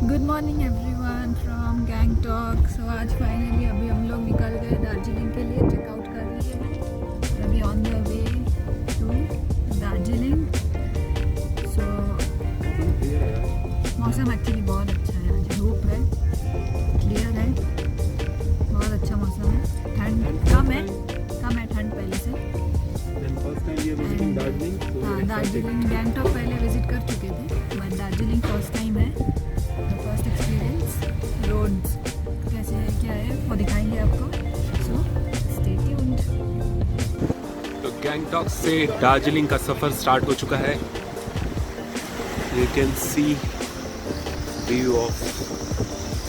Good morning everyone from Gangtok. So आज finally अभी हम लोग निकल गए दार्जिलिंग के लिए, चेकआउट कर लिए हैं। अभी on the way to Darjeeling. So मौसम एक्चुअली बहुत अच्छा है, आज धूप है, क्लियर है, बहुत अच्छा मौसम है। ठंड कम है ठंड पहले से। हाँ, दार्जिलिंग गैंगटॉक पहले विजिट कर चुके थे, बट दार्जिलिंग फर्स्ट टाइम है। First experience. रोड्स कैसे है, क्या है, वो दिखाएंगे आपको। So stay tuned. तो गैंगटॉक से दार्जिलिंग का सफ़र स्टार्ट हो चुका है। You can see view of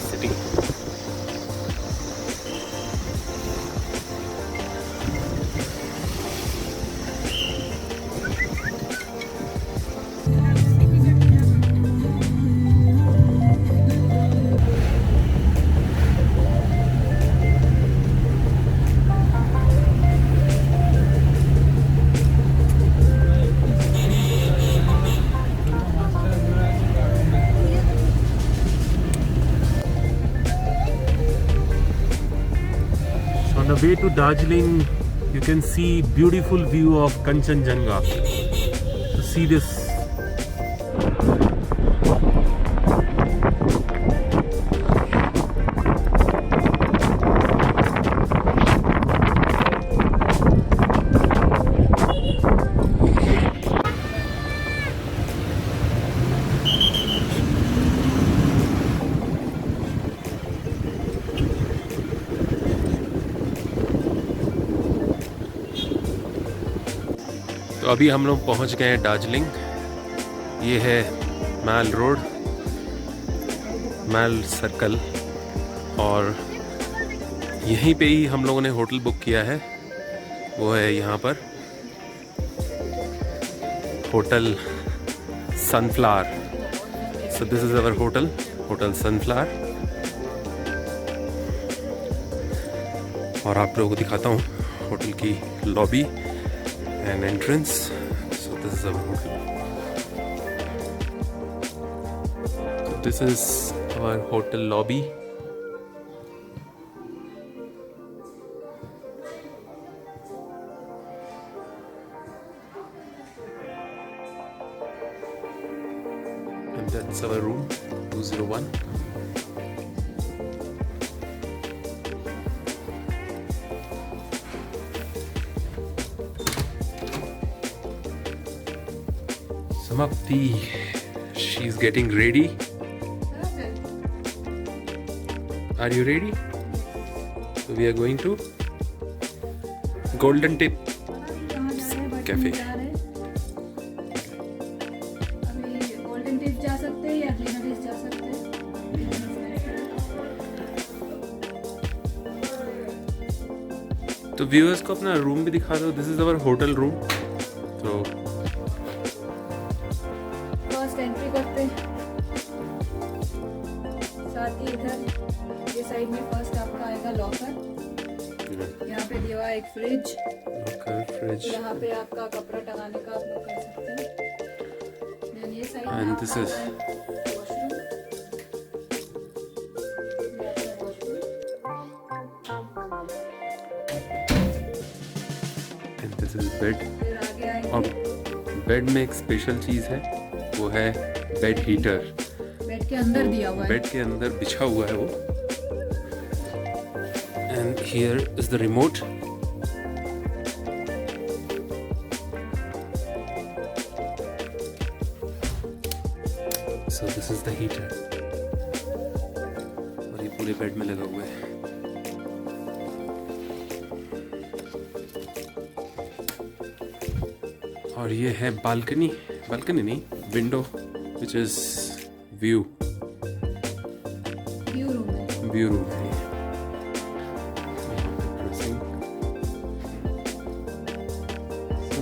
city. On the way to Darjeeling, you can see beautiful view of Kanchenjunga. So see this. तो अभी हम लोग पहुंच गए हैं दार्जिलिंग। ये है मैल रोड, मैल सर्कल, और यहीं पे ही हम लोगों ने होटल बुक किया है। वो है यहाँ पर hotel sunflower. So this is our hotel, hotel sunflower. और आप लोगों को दिखाता हूँ होटल की lobby and entrance. So this is our hotel. So this is our hotel lobby. And that's our room 201. Samapti, she's getting ready. Are you ready? So we are going to Golden Tip Cafe. अभी golden tip जा सकते हैं या greeneries जा सकते हैं। तो viewers को अपना रूम भी दिखा दो। This is our hotel room. तो एंट्री करते हैं, साथ ही इधर ये साइड में फर्स्ट आपका आएगा लॉकर। यहाँ पे दिया हुआ है एक फ्रिज। यहाँ पे आपका कपड़ा टंगाने का आप लोग कर सकते हैं। ये साइड में this is washroom. and this is bed. फिर आगे आएंगे, और बेड में एक स्पेशल चीज है, वो है बेड हीटर। बेड के अंदर दिया हुआ है, बेड के अंदर बिछा हुआ है वो। And here is the remote. So this is the heater, और ये पूरे बेड में लगा हुआ है। और ये है बालकनी, बालकनी नहीं, window, which is view room है। व्यू रूम है।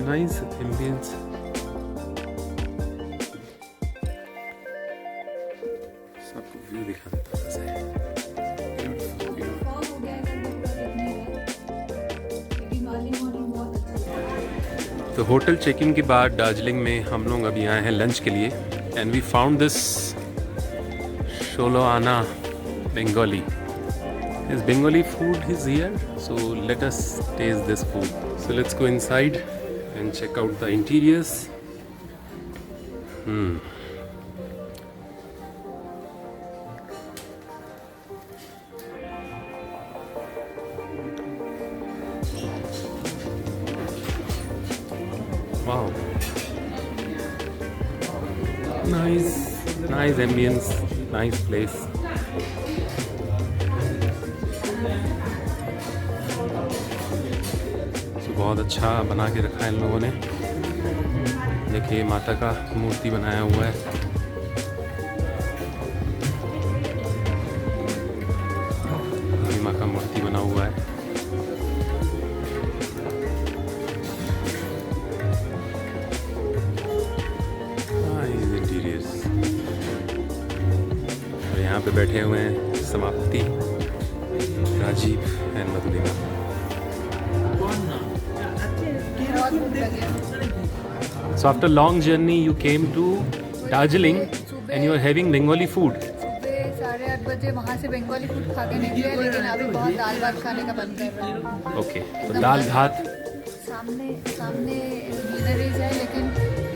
Nice ambience. सबको व्यू दिखा देता हूँ वैसे। Beautiful view. फॉर्म हो गया है करके पूरा देखने का। लेकिन अर्ली मॉर्निंग बहुत अच्छा है। तो होटल चेक इन के बाद दार्जिलिंग में हम लोग अभी आए हैं लंच के लिए। And we found this Sholo Ana Bengali. His Bengali food is here, so let us taste this food. So let's go inside and check out the interiors. Wow. Nice ambience, nice place. बहुत अच्छा बना के रखा है इन लोगों ने। देखिए माता का मूर्ति बनाया हुआ है। देवी माँ का मूर्ति बना हुआ है। इंटीरियर्स। और यहाँ पे बैठे हुए हैं समाप्ति, Rajiv and Madhulika. So after long journey you came to Darjeeling and you are having Bengali food. सुबह 8:30 बजे वहाँ से बंगाली फूड खा के निकले, लेकिन अभी बहुत दाल भात खाने का मन कर रहा है। ओके, तो दाल भात सामने ग्रीनरीज है, लेकिन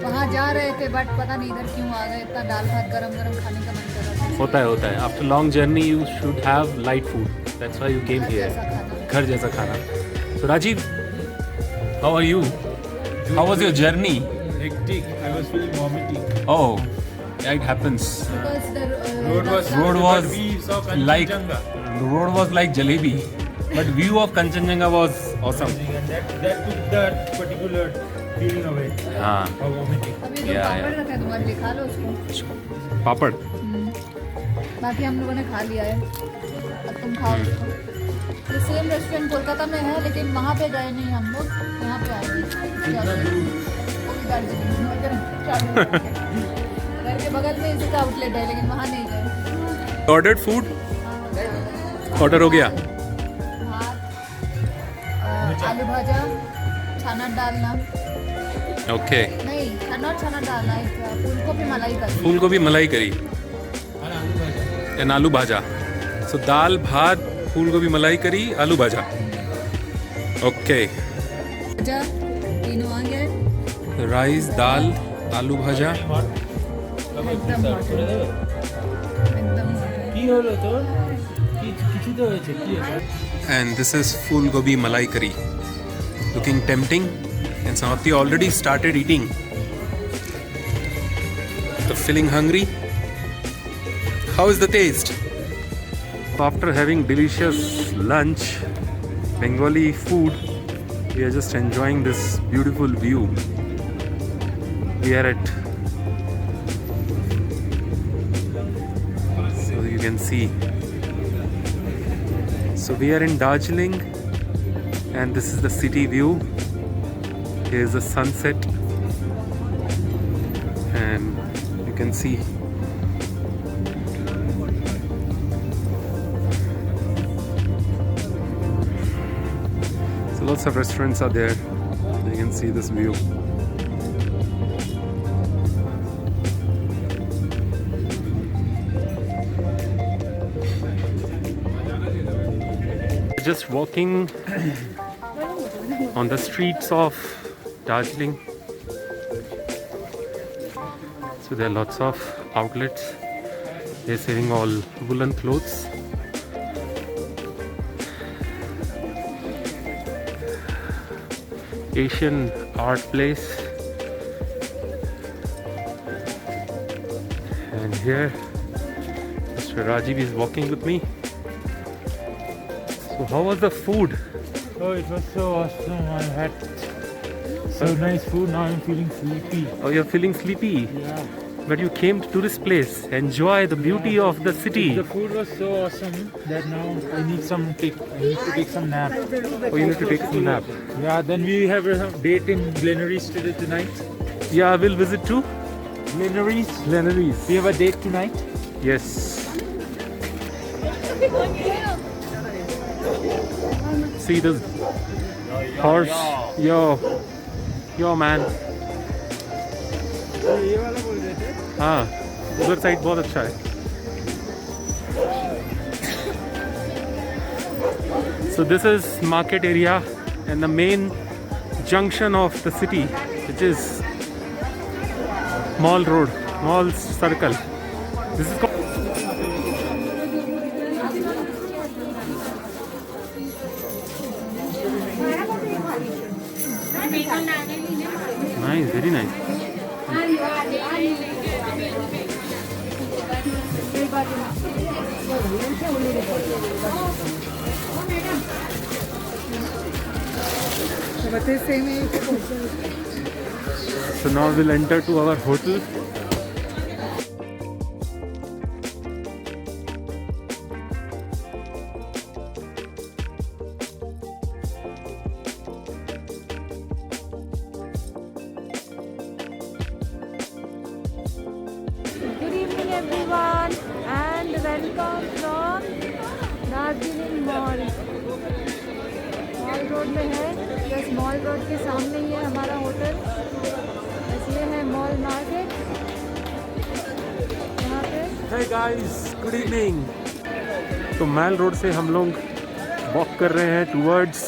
वहाँ जा रहे थे बट पता नहीं इधर क्यों आ गए। इतना दाल भात गरम गरम खाने का मन कर रहा था। होता है। After long journey you should have light food. That's why you came here. घर जैसा खाना। So Rajiv, how are you? How was your journey? Hectic. I was feeling vomiting. Oh, yeah, it happens. Because the Road was like jalebi, but view of Kanchenjunga was awesome. And that took that particular feeling away हाँ, of vomiting. अभी तो Yeah, पापड़ yeah. रखा है तुम्हारे लिए, खा लो उसको। पापड़। बाकी हम लोगों ने खा लिया है, अब तुम खाओ उसको। ये सेम रेस्टोरेंट कोलकाता में है, लेकिन वहाँ पे गए नहीं हम लोग, यहाँ पे आए हैं। वो भी दार्जिलिंग में, घर के बगल में इसका आउटलेट है, लेकिन वहाँ नहीं गए। Ordered food? Order हो गया? भात, आलू भाजा, चना डालना, Okay. नहीं चना डालना, एक फूलगोभी मलाई का। फूलगोभी मलाई करी and आलू भाजा. So दाल भात, फूलगोभी मलाई करी, आलू भाजा. Okay. भाजा तीनों आ गए। राइस, दाल, आलू भाजा. एकदम hot है। एकदम hot है। কি হলো তোর? কিছু তো হয়েছে, কি হলো? And this is Fulgobi Malai Curry. Looking tempting, and Samapti already started eating. So feeling hungry? How is the taste? After having delicious lunch, Bengali food, we are just enjoying this beautiful view. We are at, so you can see. So we are in Darjeeling and this is the city view. Here is the sunset and you can see so lots of restaurants are there. You can see this view. Just walking on the streets of Darjeeling. So there are lots of outlets. They're selling all woolen clothes. Asian art place. And here Mr. Rajiv is walking with me. So how was the food? Oh, it was so awesome. I had so nice food. Now I'm feeling sleepy. Oh, you're feeling sleepy? Yeah. But you came to this place. Enjoy the beauty of the city. The food was so awesome that now I need to take some nap. Oh, you need to take some nap. Yeah, then we have a date in Glenaries today tonight. Yeah, we'll visit too. Glenaries? Glenaries. We have a date tonight. Yes. See this horse? Yo man. ये वाला बोल रहे थे? हाँ, उधर side बहुत अच्छा है. So this is market area and the main junction of the city, which is Mall Road, Mall Circle. This is called nice, very nice. So now we'll enter to our hotel. Good evening everyone and welcome from Darjeeling mall. Mall road में है, बस mall road के सामने ही है हमारा hotel. बस ये है मॉल मार्केट। यहाँ पे Hey guys, good evening. तो मैल रोड से हम लोग वॉक कर रहे हैं towards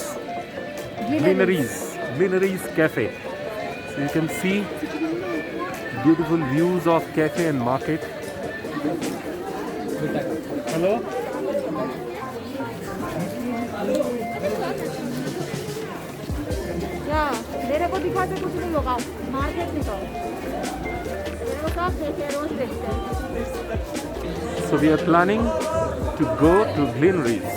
Greeneries Cafe. So you can see beautiful views of cafe and market. Hello. क्या मेरे को दिखा के कुछ नहीं होगा, मार्केट दिखाओ। मेरे को सब देखे, रोज देखते हैं। So we are planning to go to Greeneries.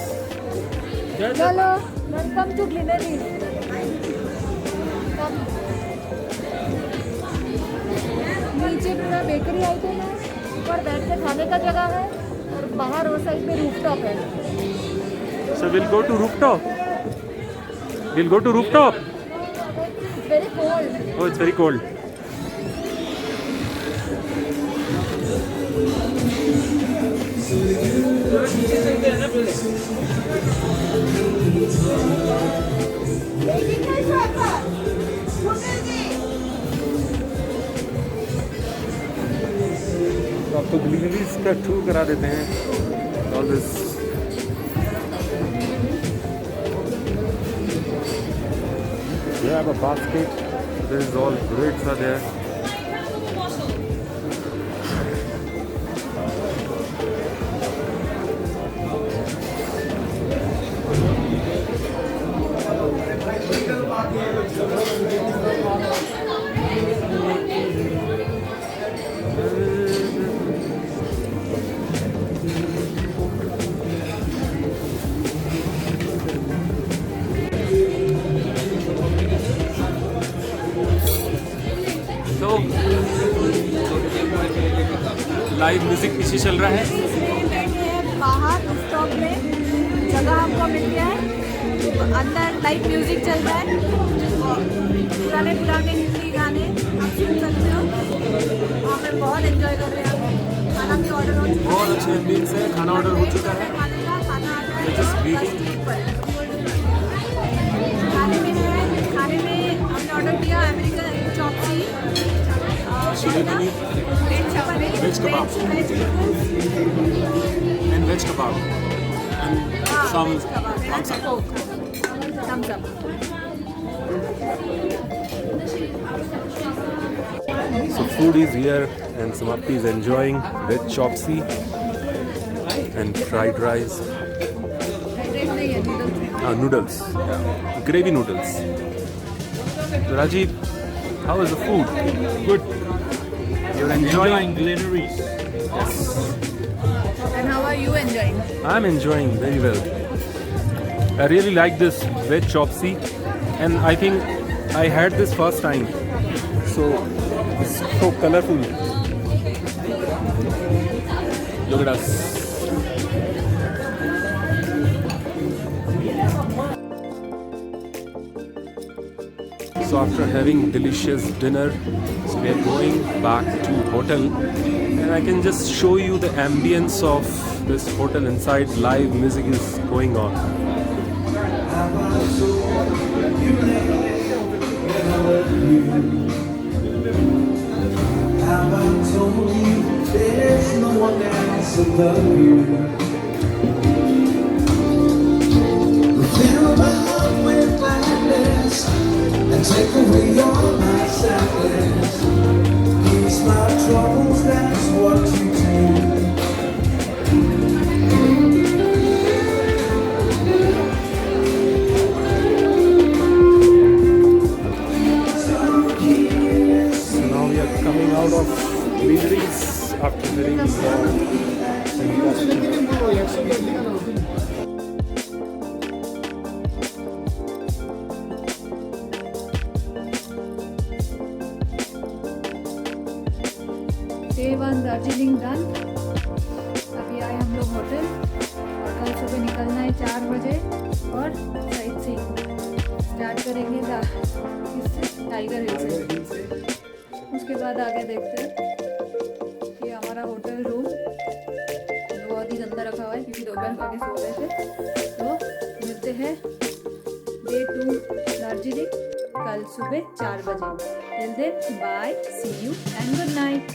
चलो, वेलकम टू ग्रीनरीज। नीचे पूरा बेकरी आइटम है, ऊपर बैठ के खाने का जगह है और बाहर वो साइड पे रूफटॉप है। So we'll go to rooftop. We'll go to rooftop. Very cold. Oh, it's very cold. तो आपको ग्रीनरीज का टूर करा देते हैं। All this you have a basket. There is all breads are there. तो live music पीछे चल रहा है। बाहर रूफटॉप में जगह हमको मिल गया है, अंदर लाइव म्यूजिक चल रहा है, पुराने हिंदी गाने आप सुन सकते हो। वहाँ पे बहुत एंजॉय कर रहे हैं हम। खाना भी ऑर्डर हो चुका है, बहुत अच्छे एम्बियंस है, खाना ऑर्डर हो चुका है। खाने का खाना Just waiting. खाने में हमने ऑर्डर किया American chop suey, chilli paneer Veg kebab. and veg kebab and some thumbs up. Thumbs up. So food is here and Samapti is enjoying veg chopsy and fried rice. Noodles. Yeah. Gravy noodles. So Rajiv, how is the food? Good. You're enjoying Greeneries. Yes. And how are you enjoying? I'm enjoying very well. I really like this veg chopsy and I think I had this first time. So it's so colorful. Look at us. So after having delicious dinner, so we are going back to hotel and I can just show you the ambience of this hotel inside. Live music is going on. Have I told you there's no one else above you? take away all my sadness, ease my troubles, that's what you do. Now we are coming out of Learies after heading Day 1 Darjeeling done. अभी आए हम लोग hotel और कल सुबह निकलना है 4 बजे और साइट सीइंग स्टार्ट करेंगे टाइगर हिल से। उसके बाद आगे देखते हैं। ये हमारा होटल रूम बहुत ही गंदा रखा हुआ है क्योंकि दोपहर खा के सो गए थे। तो मिलते हैं Day 2 दार्जिलिंग कल सुबह 4 बजे। Till then bye, see you and good night.